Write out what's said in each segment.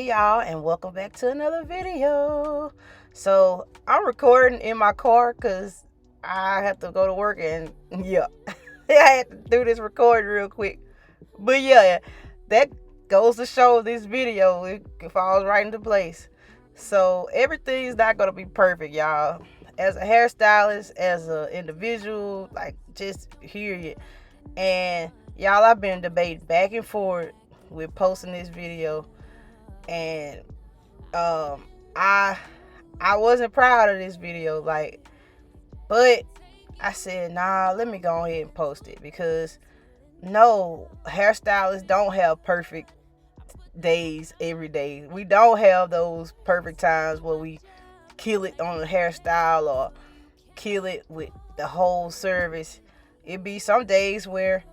Hey y'all, and welcome back to another video. So I'm recording in my car because I have to go to work, and yeah, I had to do this recording real quick. But yeah, that goes to show this video, it falls right into place. So everything's not gonna be perfect, y'all. As a hairstylist, as an individual, like, just hear it. And y'all, I've been debating back and forth with posting this video, and um I I wasn't proud of this video, like, but I said, nah, let me go ahead and post it, because no, hairstylists don't have perfect days every day. We don't have those perfect times where we kill it on the hairstyle or kill it with the whole service. It be some days where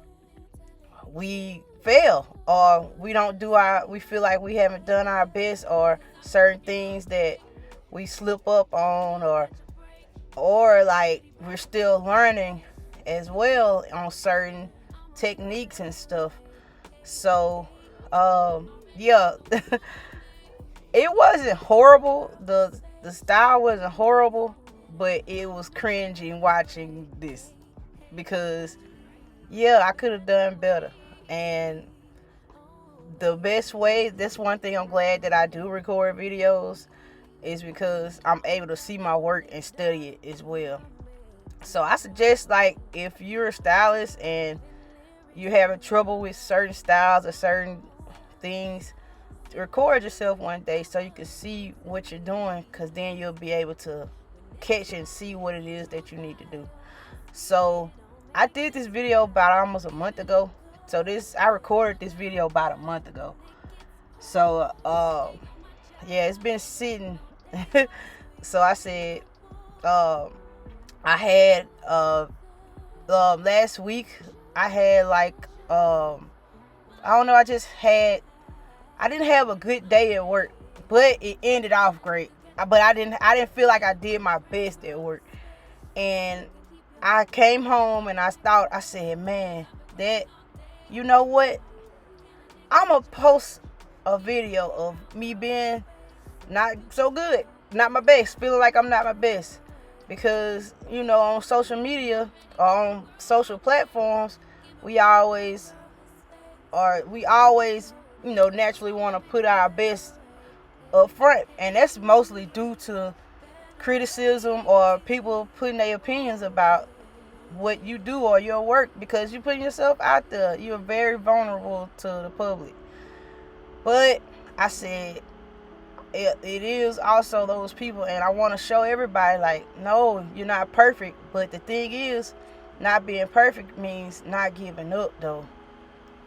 we fail, or we feel like we haven't done our best, or certain things that we slip up on, or like we're still learning as well on certain techniques and stuff. So yeah, it wasn't horrible, the style wasn't horrible, but it was cringing watching this, because yeah, I could have done better. And the best way, that's one thing I'm glad that I do record videos, is because I'm able to see my work and study it as well. So I suggest, like, if you're a stylist and you're having trouble with certain styles or certain things, record yourself one day so you can see what you're doing, because then you'll be able to catch and see what it is that you need to do. So I did this video about almost a month ago. So I recorded this video about a month ago. So yeah, it's been sitting. So I said, I had last week I had, like, I don't know, I didn't have a good day at work, but it ended off great. But I didn't feel like I did my best at work. And I came home and I said, man, that, you know what? I'm going to post a video of me being not so good, not my best, feeling like I'm not my best. Because, on social media or on social platforms, we always, naturally want to put our best up front. And that's mostly due to criticism or people putting their opinions about what you do or your work, because you're putting yourself out there. You're very vulnerable to the public. But I said, it is also those people, and I want to show everybody, like, no, you're not perfect. But the thing is, not being perfect means not giving up, though.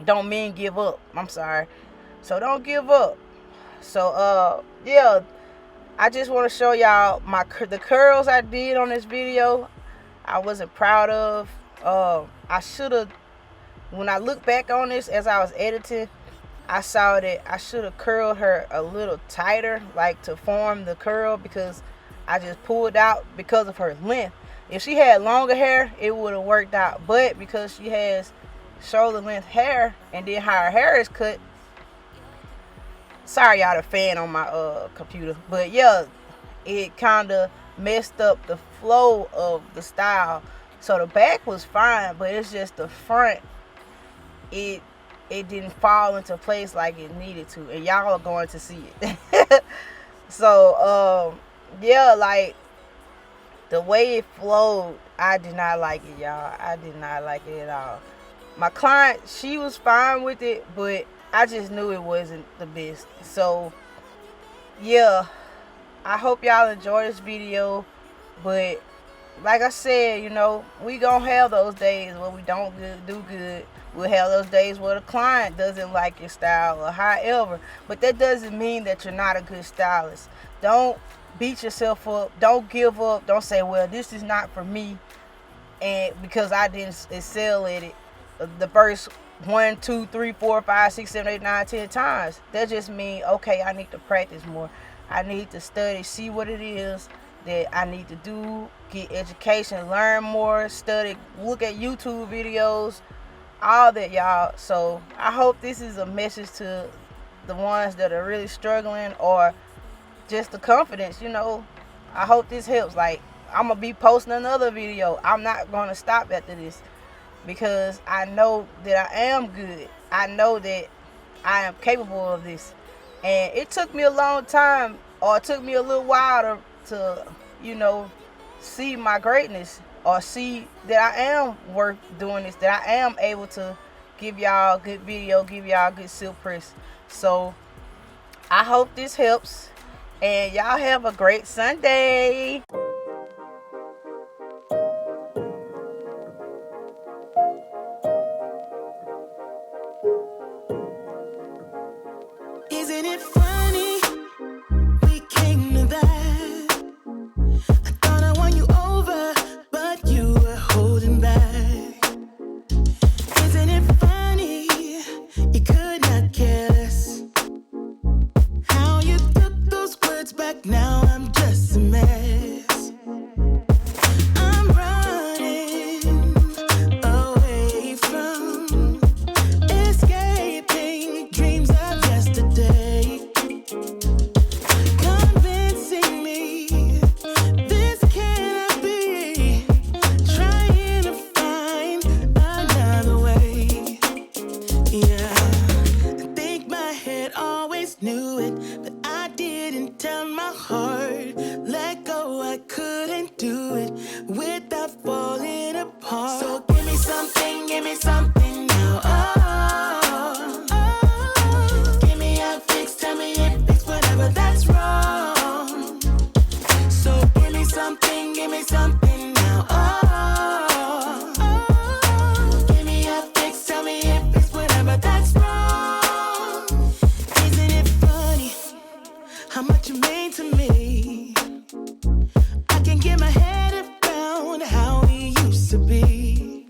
Don't mean give up. I'm sorry. So don't give up. So yeah, I just want to show y'all the curls I did on this video. I wasn't proud of. I should have, when I look back on this as I was editing, I saw that I should have curled her a little tighter, like, to form the curl, because I just pulled out because of her length. If she had longer hair, it would have worked out. But because she has shoulder length hair, and then how her hair is cut, sorry y'all, the fan on my computer, but yeah, it kind of messed up the flow of the style. So the back was fine, but it's just the front, it didn't fall into place like it needed to, and y'all are going to see it. So yeah, like, the way it flowed, I did not like it, y'all. I did not like it at all. My client, she was fine with it, but I just knew it wasn't the best. So yeah, I hope y'all enjoy this video. But like I said, we gonna have those days where we don't do good. We'll have those days where the client doesn't like your style or however. But that doesn't mean that you're not a good stylist. Don't beat yourself up. Don't give up. Don't say, well, this is not for me, and because I didn't excel at it the first 1, 2, 3, 4, 5, 6, 7, 8, 9, 10 times. That just means, okay, I need to practice more. I need to study, see what it is that I need to do, get education, learn more, study, look at YouTube videos, all that, y'all. So I hope this is a message to the ones that are really struggling, or just the confidence, I hope this helps. Like, I'm going to be posting another video. I'm not going to stop after this because I know that I am good. I know that I am capable of this. And it took me a long time, or it took me a little while to see my greatness, or see that I am worth doing this, that I am able to give y'all good video, give y'all good silk press. So I hope this helps, and y'all have a great Sunday. Isn't it funny? We came to that. I thought I won you over, but you were holding back. Isn't it funny? You could not care less. How you took those words back, now I'm just a mess. I'm running away from escaping dreams of yesterday. Convincing me this cannot be. Trying to find another way. Yeah, I think my head always knew it, but I didn't tell my heart. Let go, I couldn't do it without falling apart. So give me something now. Oh, oh. Give me a fix, tell me if it's whatever that's wrong. So give me something now. Oh, oh. Give me a fix, tell me if it's whatever that's wrong. Isn't it funny how much you mean to me? I can't get my head around how we used to be.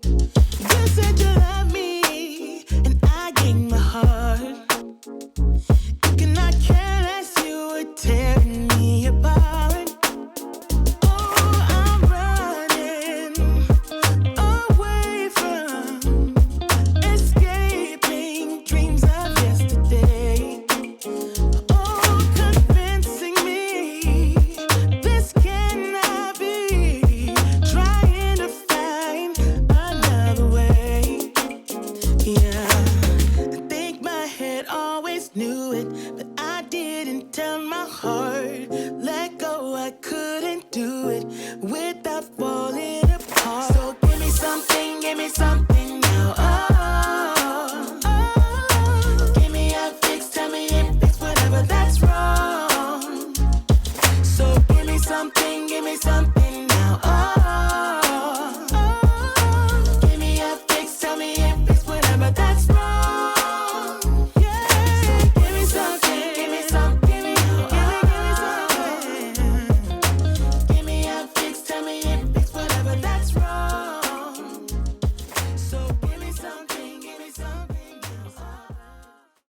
You said you love me, and I gave my heart. You cannot care less, you were tearing me apart. Oh, I'm running away from escaping dreams of yesterday. Oh, convincing me this cannot be. Trying to find another way. Yeah, I think my head always knew it, but I didn't tell my heart.